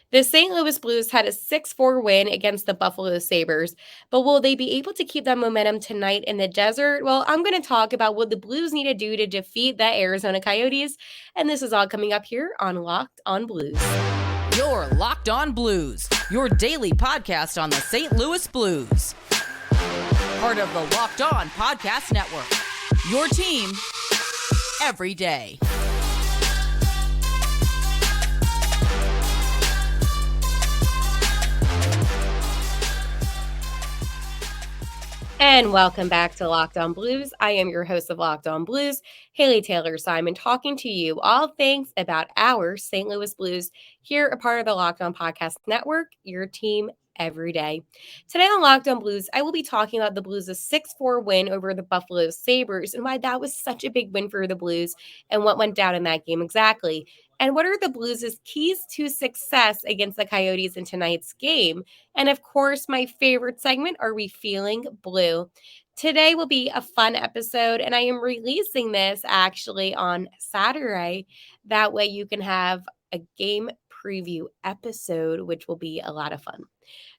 The St. Louis Blues had a 6-4 win against the Buffalo Sabres, but will they be able to keep that momentum tonight in the desert? Well, I'm going to talk about what the Blues need to do to defeat the Arizona Coyotes, and this is all coming up here on Locked on Blues. You're Locked on Blues, your daily podcast on the St. Louis Blues. Part of the Locked on Podcast Network, your team every day. And welcome back to Locked on Blues. I am your host of Locked on Blues, Haley Taylor Simon, talking to you all things about our St. Louis Blues here, a part of the Locked on Podcast Network, your team every day. Today on Locked on Blues, I will be talking about the Blues' 6-4 win over the Buffalo Sabres and why that was such a big win for the Blues and what went down in that game exactly. And what are the Blues' keys to success against the Coyotes in tonight's game? And of course, my favorite segment, Are We Feeling Blue? Today will be a fun episode, and I am releasing this actually on Saturday. That way you can have a game preview episode, which will be a lot of fun.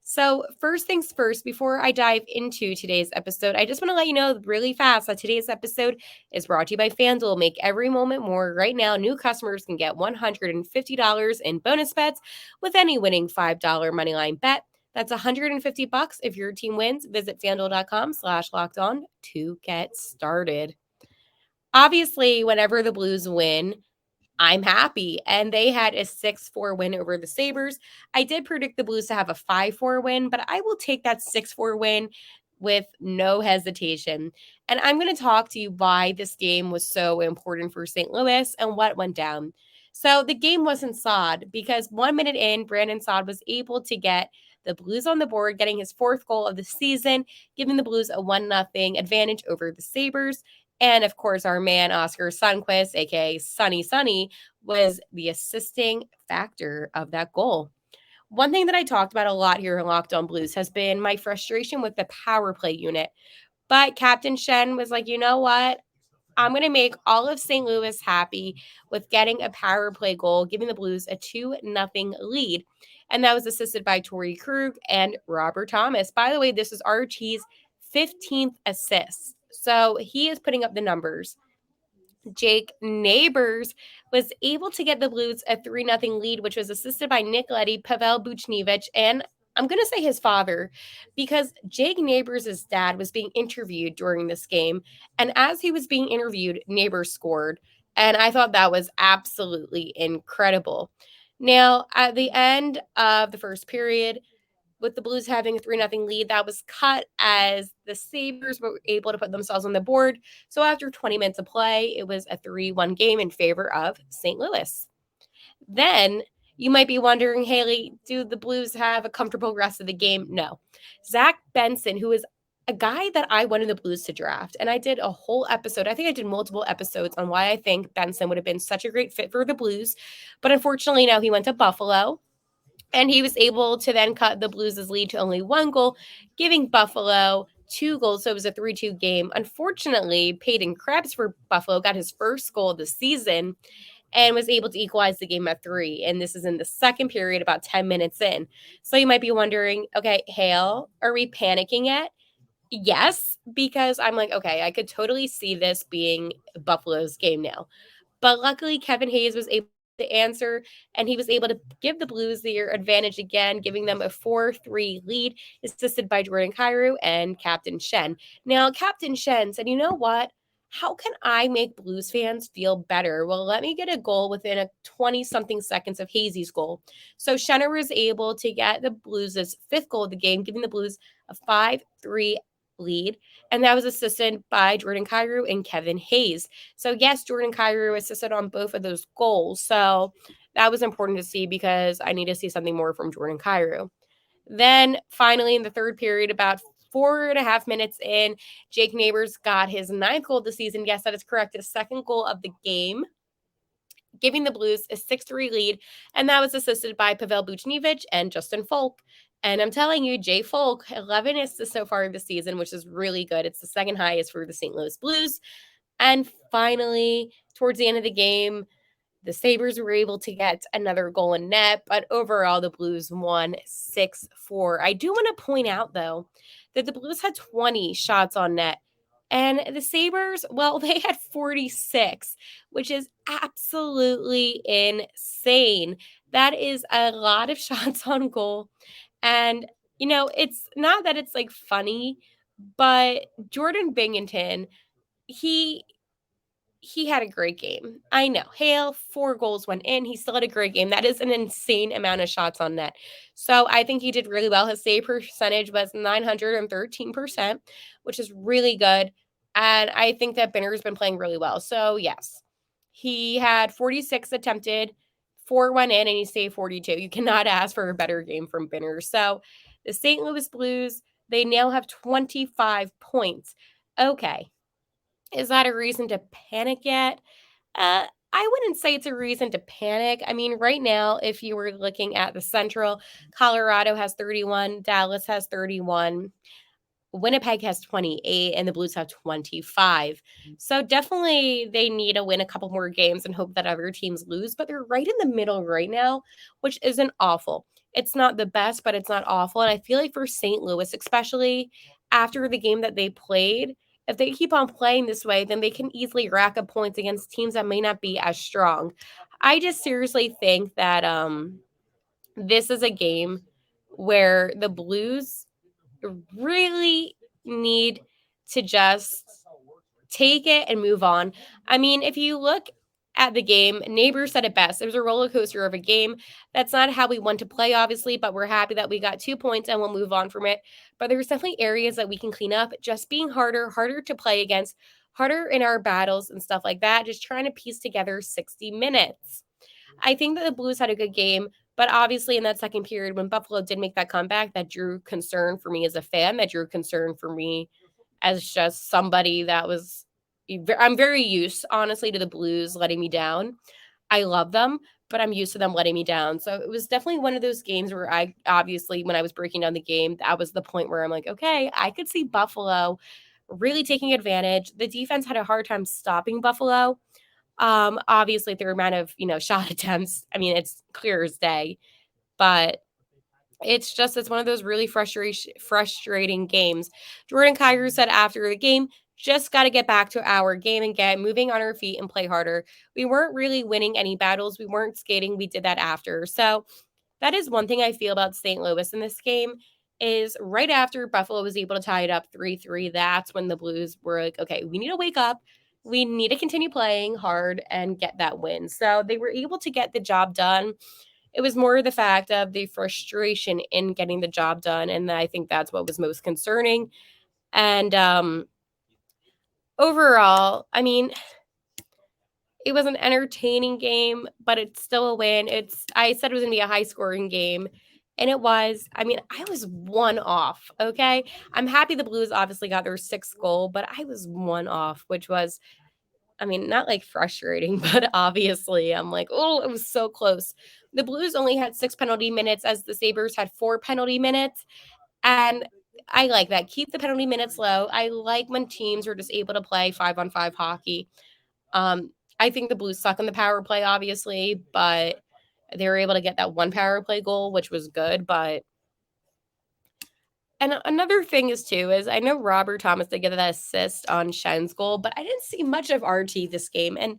So, first things first, before I dive into today's episode, I just want to let you know really fast that today's episode is brought to you by FanDuel. Make every moment more. Right now, new customers can get $150 in bonus bets with any winning $5 moneyline bet. That's $150 if your team wins. Visit fanduel.com/locked on to get started. Obviously, whenever the Blues win, I'm happy. And they had a 6-4 win over the Sabres. I did predict the Blues to have a 5-4 win, but I will take that 6-4 win with no hesitation. And I'm going to talk to you why this game was so important for St. Louis and what went down. So the game wasn't Saad because 1 minute in, Brandon Saad was able to get the Blues on the board, getting his fourth goal of the season, giving the Blues a 1-0 advantage over the Sabres. And of course, our man, Oscar Sundqvist, aka Sonny, was the assisting factor of that goal. One thing that I talked about a lot here in Locked on Blues has been my frustration with the power play unit. But Captain Shen was like, you know what? I'm going to make all of St. Louis happy with getting a power play goal, giving the Blues a 2-0 lead. And that was assisted by Torrey Krug and Robert Thomas. By the way, this is RT's 15th assist. So he is putting up the numbers. Jake Neighbors was able to get the Blues a 3-0 lead, which was assisted by Nick Leddy, Pavel Buchnevich, and I'm going to say his father, because Jake Neighbors' dad was being interviewed during this game. And as he was being interviewed, Neighbors scored. And I thought that was absolutely incredible. Now, at the end of the first period, with the Blues having a 3-0 lead, that was cut as the Sabres were able to put themselves on the board. So after 20 minutes of play, it was a 3-1 game in favor of St. Louis. Then you might be wondering, Haley, do the Blues have a comfortable rest of the game? No. Zach Benson, who is a guy that I wanted the Blues to draft, and I did a whole episode. I think I did multiple episodes on why I think Benson would have been such a great fit for the Blues. But unfortunately, now he went to Buffalo. And he was able to then cut the Blues' lead to only 1 goal, giving Buffalo 2 goals. So it was a 3-2 game. Unfortunately, Peyton Krebs for Buffalo got his first goal of the season and was able to equalize the game at 3. And this is in the second period, about 10 minutes in. So you might be wondering, okay, Hale, are we panicking yet? Yes, because I'm like, okay, I could totally see this being Buffalo's game now. But luckily, Kevin Hayes was able to answer, and he was able to give the Blues their advantage again, giving them a 4-3 lead, assisted by Jordan Kyrou and Captain Shen. Now, Captain Shen said, you know what? How can I make Blues fans feel better? Well, let me get a goal within a 20-something seconds of Hazy's goal. So Shenner was able to get the Blues' fifth goal of the game, giving the Blues a 5-3 lead, and that was assisted by Jordan Kyrou and Kevin Hayes. So yes, Jordan Kyrou assisted on both of those goals. So that was important to see because I need to see something more from Jordan Kyrou. Then finally in the third period, about 4.5 minutes in, Jake Neighbors got his 9th goal of the season. Yes, that is correct. His 2nd goal of the game, giving the Blues a 6-3 lead, and that was assisted by Pavel Buchnevich and Justin Folk. And I'm telling you, Jay Folk, 11 assists so far this season, which is really good. It's the second highest for the St. Louis Blues. And finally, towards the end of the game, The Sabres were able to get another goal in net, but overall the Blues won 6-4. I do want to point out, though, that the Blues had 20 shots on net. And the Sabres, well, they had 46, which is absolutely insane. That is a lot of shots on goal. And, it's not that it's like funny, but Jordan Binghamton, he he had a great game. I know. Hale, 4 goals went in. He still had a great game. That is an insane amount of shots on net. So I think he did really well. His save percentage was 913%, which is really good. And I think that Binner's been playing really well. So, yes, he had 46 attempted, 4 went in, and he saved 42. You cannot ask for a better game from Binner. So the St. Louis Blues, they now have 25 points. Okay. Is that a reason to panic yet? I wouldn't say it's a reason to panic. I mean, right now, if you were looking at the Central, Colorado has 31, Dallas has 31, Winnipeg has 28, and the Blues have 25. So definitely they need to win a couple more games and hope that other teams lose, but they're right in the middle right now, which isn't awful. It's not the best, but it's not awful. And I feel like for St. Louis, especially after the game that they played, if they keep on playing this way, then they can easily rack up points against teams that may not be as strong. I just seriously think that this is a game where the Blues really need to just take it and move on. I mean, if you look at the game, Neighbors said it best. It was a roller coaster of a game. That's not how we want to play, obviously, but we're happy that we got 2 points and we'll move on from it. But there's definitely areas that we can clean up, just being harder to play against, harder in our battles and stuff like that, just trying to piece together 60 minutes. I think that the Blues had a good game, but obviously in that second period when Buffalo did make that comeback, that drew concern for me as a fan, that drew concern for me as just somebody that was I'm very used, honestly, to the Blues letting me down. I love them, but I'm used to them letting me down. So it was definitely one of those games where I obviously, when I was breaking down the game, that was the point where I'm like, okay, I could see Buffalo really taking advantage. The defense had a hard time stopping Buffalo. Obviously, their amount of shot attempts, I mean, it's clear as day, but it's one of those really frustrating games. Jordan Kyrou said after the game, just got to get back to our game and get moving on our feet and play harder. We weren't really winning any battles. We weren't skating. We did that after. So that is one thing I feel about St. Louis in this game is right after Buffalo was able to tie it up 3-3, that's when the Blues were like, okay, we need to wake up. We need to continue playing hard and get that win. So they were able to get the job done. It was more the fact of the frustration in getting the job done. And I think that's what was most concerning. And overall, I mean, it was an entertaining game, but it's still a win. I said it was going to be a high scoring game, and it was. I mean, I was one off, okay? I'm happy the Blues obviously got their 6th goal, but I was one off, which was, I mean, not like frustrating, but obviously I'm like, oh, it was so close. The Blues only had 6 penalty minutes as the Sabres had 4 penalty minutes. And I like that. Keep the penalty minutes low. I like when teams are just able to play 5-on-5 hockey. I think the Blues suck on the power play, obviously, but they were able to get that 1 power play goal, which was good. And another thing is I know Robert Thomas did get that assist on Shen's goal, but I didn't see much of RT this game, and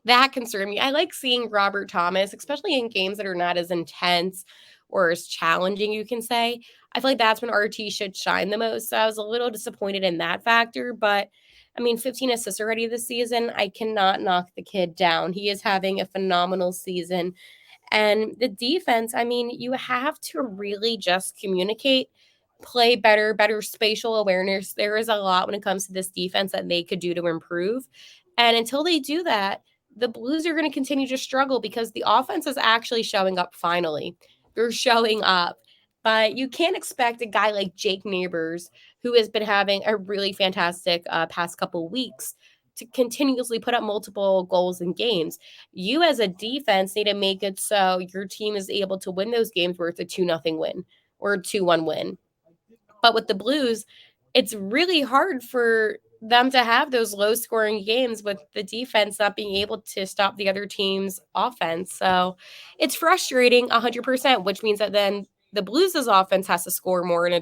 that concerned me. I like seeing Robert Thomas, especially in games that are not as intense or as challenging, you can say. I feel like that's when RT should shine the most. So I was a little disappointed in that factor, but I mean, 15 assists already this season. I cannot knock the kid down. He is having a phenomenal season. And the defense, I mean, you have to really just communicate, play better spatial awareness. There is a lot when it comes to this defense that they could do to improve. And until they do that, the Blues are going to continue to struggle because the offense is actually showing up finally. They're showing up. But you can't expect a guy like Jake Neighbors, who has been having a really fantastic past couple weeks, to continuously put up multiple goals in games. You as a defense need to make it so your team is able to win those games where it's a 2-0 win or a 2-1 win. But with the Blues, it's really hard for them to have those low scoring games with the defense not being able to stop the other team's offense. So it's frustrating 100%, which means that then the Blues' offense has to score more, and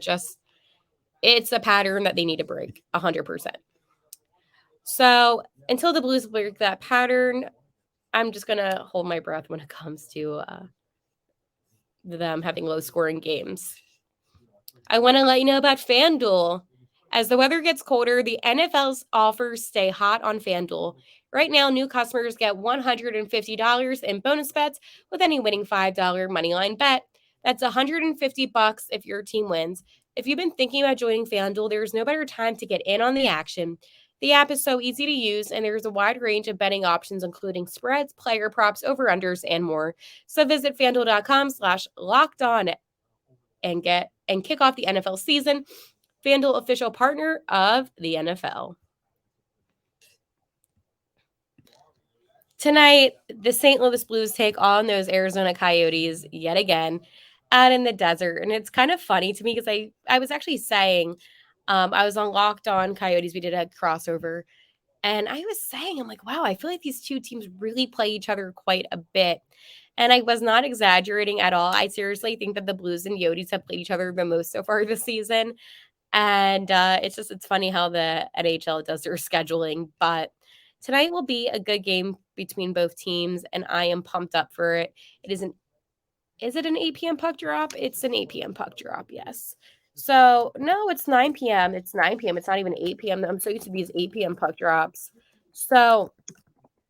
it's a pattern that they need to break 100%. So until the Blues break that pattern, I'm just going to hold my breath when it comes to them having low scoring games. I want to let you know about FanDuel. As the weather gets colder, the NFL's offers stay hot on FanDuel. Right now, new customers get $150 in bonus bets with any winning $5 moneyline bet. That's $150 if your team wins. If you've been thinking about joining FanDuel, there's no better time to get in on the action. The app is so easy to use, and there's a wide range of betting options, including spreads, player props, over-unders, and more. So visit FanDuel.com/lockedon and kick off the NFL season. FanDuel, official partner of the NFL. Tonight, the St. Louis Blues take on those Arizona Coyotes yet again out in the desert. And it's kind of funny to me because I was actually saying, I was on Locked On Coyotes. We did a crossover. And I was saying, I'm like, wow, I feel like these two teams really play each other quite a bit. And I was not exaggerating at all. I seriously think that the Blues and Coyotes have played each other the most so far this season. And it's funny how the NHL does their scheduling. But tonight will be a good game between both teams, and I am pumped up for it. Is it an 8 p.m. puck drop? It's an 8 p.m. puck drop, yes. So no, it's 9 p.m. It's 9 p.m. It's not even 8 p.m. I'm so used to these 8 p.m. puck drops. So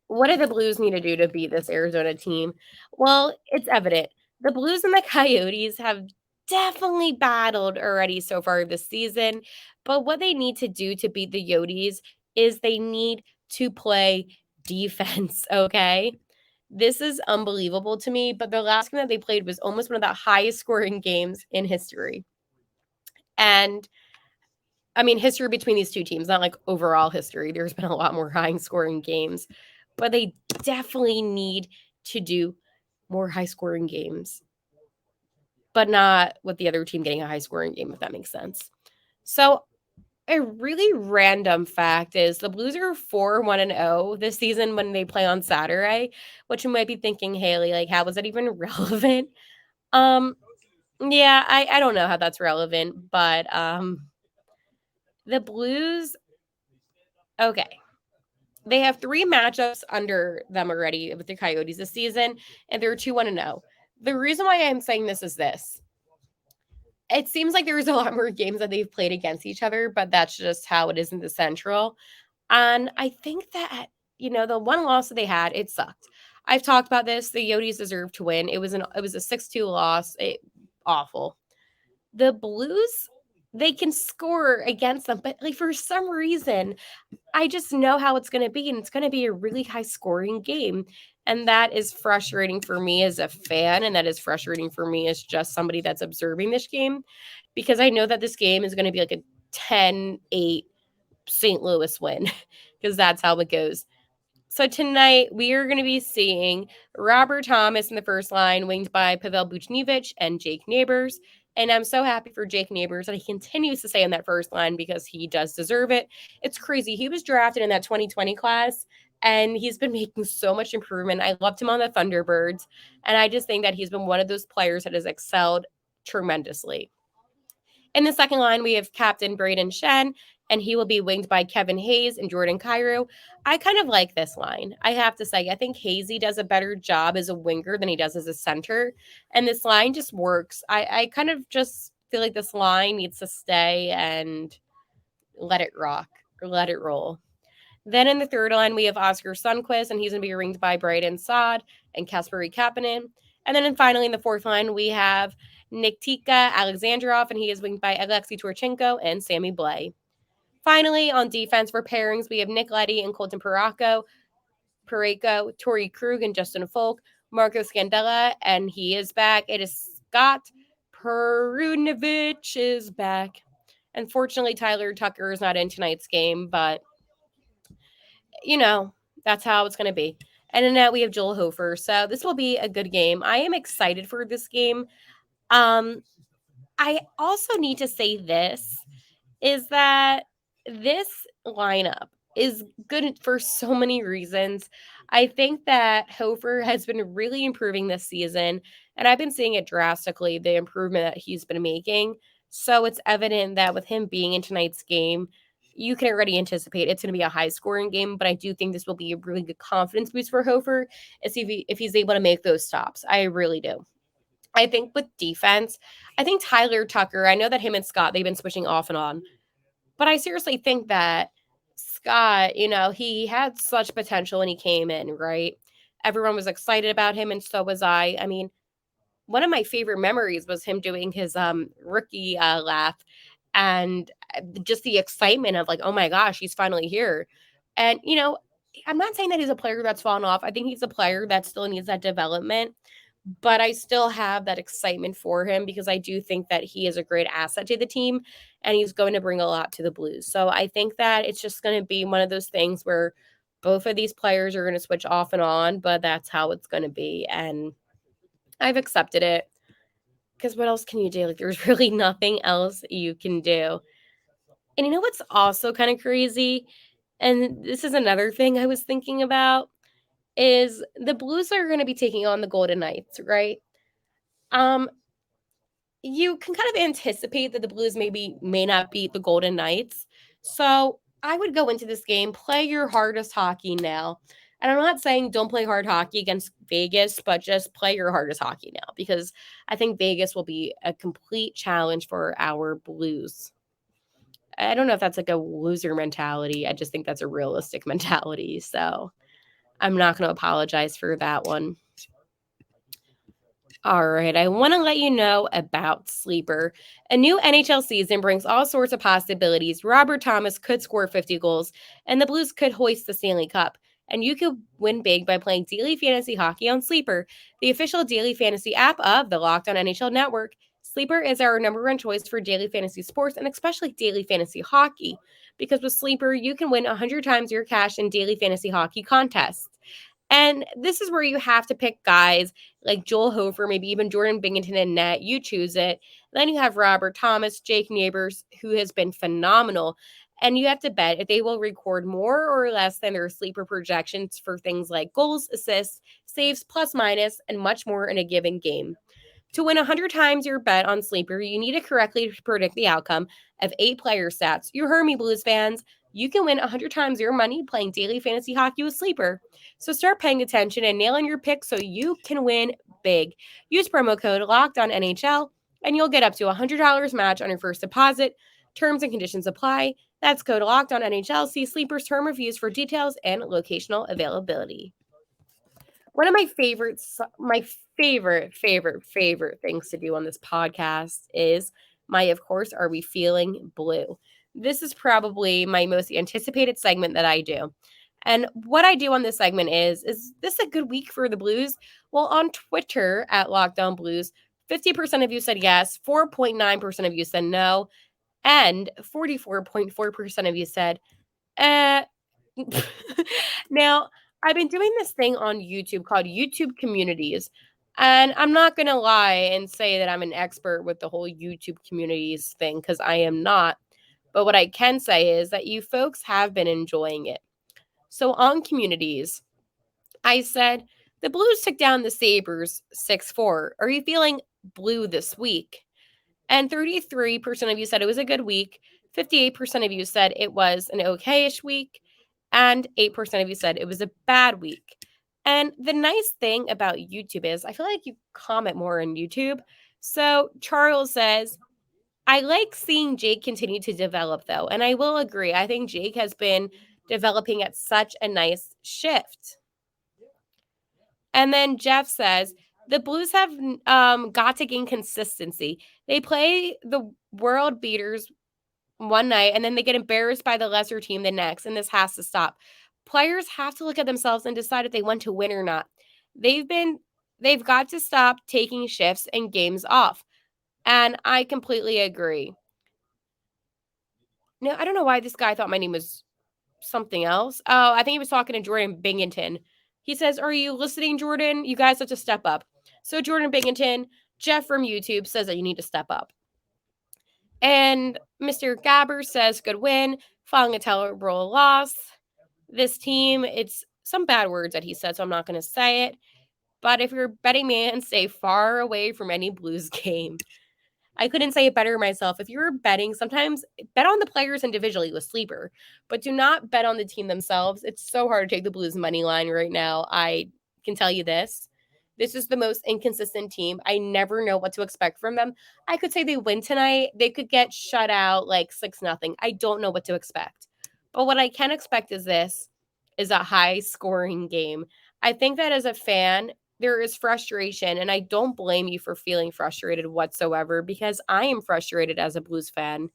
what do the Blues need to do to beat this Arizona team? Well, it's evident. The Blues and the Coyotes have definitely battled already so far this season. But what they need to do to beat the Coyotes is they need to play defense, okay? This is unbelievable to me, but the last game that they played was almost one of the highest scoring games in history. And I mean, history between these two teams, not like overall history. There's been a lot more high scoring games, but they definitely need to do more high scoring games, but not with the other team getting a high scoring game, if that makes sense. So, a really random fact is the Blues are 4-1-0 this season when they play on Saturday, which you might be thinking, Haley, like, how was that even relevant? Yeah, I don't know how that's relevant, but the Blues, okay. They have 3 matchups under them already with the Coyotes this season, and they're 2-1-0. The reason why I'm saying this is this. It seems like there's a lot more games that they've played against each other, but that's just how it is in the Central. And I think that, the one loss that they had, it sucked. I've talked about this. The Coyotes deserved to win. It was a 6-2 loss. Awful. The Blues, they can score against them, but like for some reason, I just know how it's going to be, and it's going to be a really high scoring game. And that is frustrating for me as a fan, and that is frustrating for me as just somebody that's observing this game, because I know that this game is going to be like a 10-8 St. Louis win, because that's how it goes. So tonight we are going to be seeing Robert Thomas in the first line, winged by Pavel Buchnevich and Jake Neighbors. And I'm so happy for Jake Neighbors that he continues to stay in that first line because he does deserve it. It's crazy. He was drafted in that 2020 class, and he's been making so much improvement. I loved him on the Thunderbirds, and I just think that he's been one of those players that has excelled tremendously. In the second line, we have Captain Braden Shen, and he will be winged by Kevin Hayes and Jordan Kyrou. I kind of like this line. I have to say, I think Hazy does a better job as a winger than he does as a center, and this line just works. I kind of just feel like this line needs to stay and let it rock or let it roll. Then in the third line, we have Oscar Sundquist, and he's going to be ringed by Brayden Saad and Kasperi Kapanen. And then finally, in the fourth line, we have Nikita Alexandrov, and he is winged by Alexei Torchenko and Sammy Blais. Finally, on defense for pairings, we have Nick Leddy and Colton Parayko, Torrey Krug and Justin Folk, Marco Scandella, and he is back. It is Scott Perunovich is back. Unfortunately, Tyler Tucker is not in tonight's game, but that's how it's going to be. And in that, we have Joel Hofer. So this will be a good game. I am excited for this game. I also need to say this, is that this lineup is good for so many reasons. I think that Hofer has been really improving this season, and I've been seeing it drastically, the improvement that he's been making. So it's evident that with him being in tonight's game, you can already anticipate it's going to be a high scoring game, but I do think this will be a really good confidence boost for Hofer if he's able to make those stops. I really do. I think with defense, I think Tyler Tucker, I know that him and Scott, they've been switching off and on, but I seriously think that Scott, he had such potential when he came in, right? Everyone was excited about him, and so was I. I mean, one of my favorite memories was him doing his rookie laugh, and just the excitement of like, oh my gosh, he's finally here. And I'm not saying that he's a player that's fallen off. I think he's a player that still needs that development, but I still have that excitement for him because I do think that he is a great asset to the team and he's going to bring a lot to the Blues. So I think that it's just going to be one of those things where both of these players are going to switch off and on, but that's how it's going to be. And I've accepted it because what else can you do? Like, there's really nothing else you can do. And you know what's also kind of crazy? And this is another thing I was thinking about is the Blues are going to be taking on the Golden Knights, right? Um, you can kind of anticipate that the Blues may not beat the Golden Knights. So I would go into this game, play your hardest hockey now. And I'm not saying don't play hard hockey against Vegas, but just play your hardest hockey now because I think Vegas will be a complete challenge for our Blues. I don't know if that's like a loser mentality. I just think that's a realistic mentality. So I'm not going to apologize for that one. All right, I want to let you know about Sleeper. A new NHL season brings all sorts of possibilities. Robert Thomas could score 50 goals, and the Blues could hoist the Stanley Cup. And you could win big by playing daily fantasy hockey on Sleeper, the official daily fantasy app of the Locked On NHL Network. Sleeper is our number one choice for daily fantasy sports and especially daily fantasy hockey. Because with Sleeper, you can win 100 times your cash in daily fantasy hockey contests. And this is where you have to pick guys like Joel Hofer, maybe even Jordan Binghamton and net. You choose it. Then you have Robert Thomas, Jake Neighbors, who has been phenomenal. And you have to bet if they will record more or less than their sleeper projections for things like goals, assists, saves, plus minus, and much more in a given game. To win 100 times your bet on Sleeper, you need to correctly predict the outcome of 8 player stats. You heard me, Blues fans. You can win 100 times your money playing daily fantasy hockey with Sleeper. So start paying attention and nailing your picks so you can win big. Use promo code LOCKEDONNHL and you'll get up to $100 match on your first deposit. Terms and conditions apply. That's code LOCKEDONNHL. See Sleeper's term reviews for details and locational availability. One of my favorite things to do on this podcast is of course, Are We Feeling Blue? This is probably my most anticipated segment that I do. And what I do on this segment is this a good week for the Blues? Well, on Twitter at Lockdown Blues, 50% of you said yes, 4.9% of you said no, and 44.4% of you said, eh. Now, I've been doing this thing on YouTube called YouTube Communities. And I'm not going to lie and say that I'm an expert with the whole YouTube communities thing because I am not. But what I can say is that you folks have been enjoying it. So on communities, I said, the Blues took down the Sabres 6-4. Are you feeling blue this week? And 33% of you said it was a good week. 58% of you said it was an okay-ish week. And 8% of you said it was a bad week. And the nice thing about YouTube is I feel like you comment more on YouTube. So Charles says, I like seeing Jake continue to develop, though. And I will agree. I think Jake has been developing at such a nice shift. And then Jeff says, the Blues have got to gain consistency. They play the world beaters one night and then they get embarrassed by the lesser team the next, and this has to stop. Players have to look at themselves and decide if they want to win or not. They've got to stop taking shifts and games off. And I completely agree. Now, I don't know why this guy thought my name was something else. Oh, I think he was talking to Jordan Binghamton. He says, are you listening, Jordan? You guys have to step up. So Jordan Binghamton, Jeff from YouTube says that you need to step up. And Mr. Gabber says, good win. following a terrible loss. This team, it's some bad words that he said, so I'm not going to say it. But if you're a betting man, stay far away from any Blues game. I couldn't say it better myself. If you're betting, sometimes bet on the players individually with sleeper, but do not bet on the team themselves. It's so hard to take the Blues money line right now. I can tell you this. This is the most inconsistent team. I never know what to expect from them. I could say they win tonight. They could get shut out like 6-0. I don't know what to expect. But what I can expect is a high scoring game. I think that as a fan, there is frustration, and I don't blame you for feeling frustrated whatsoever because I am frustrated as a Blues fan.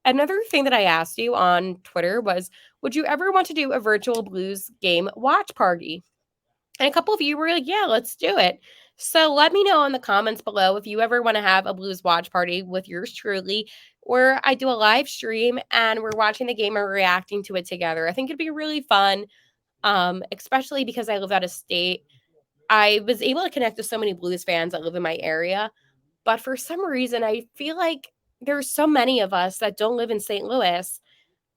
Another thing that I asked you on Twitter was, would you ever want to do a virtual Blues game watch party? And a couple of you were like, yeah, let's do it. So let me know in the comments below if you ever want to have a Blues watch party with yours truly, or I do a live stream and we're watching the game and reacting to it together. I think it'd be really fun, especially because I live out of state. I was able to connect with so many Blues fans that live in my area, but for some reason, I feel like there's so many of us that don't live in St. Louis,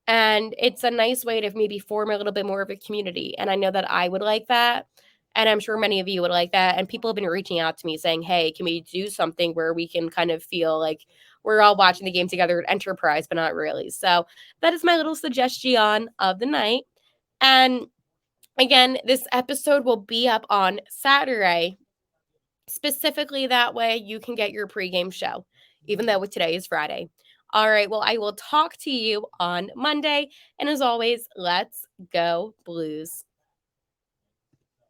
and it's a nice way to maybe form a little bit more of a community. And I know that I would like that, and I'm sure many of you would like that. And people have been reaching out to me saying, "Hey, can we do something where we can kind of feel like we're all watching the game together at Enterprise, but not really?" So that is my little suggestion of the night. And again, this episode will be up on Saturday. Specifically, that way you can get your pregame show, even though today is Friday. All right, well, I will talk to you on Monday. And as always, let's go Blues.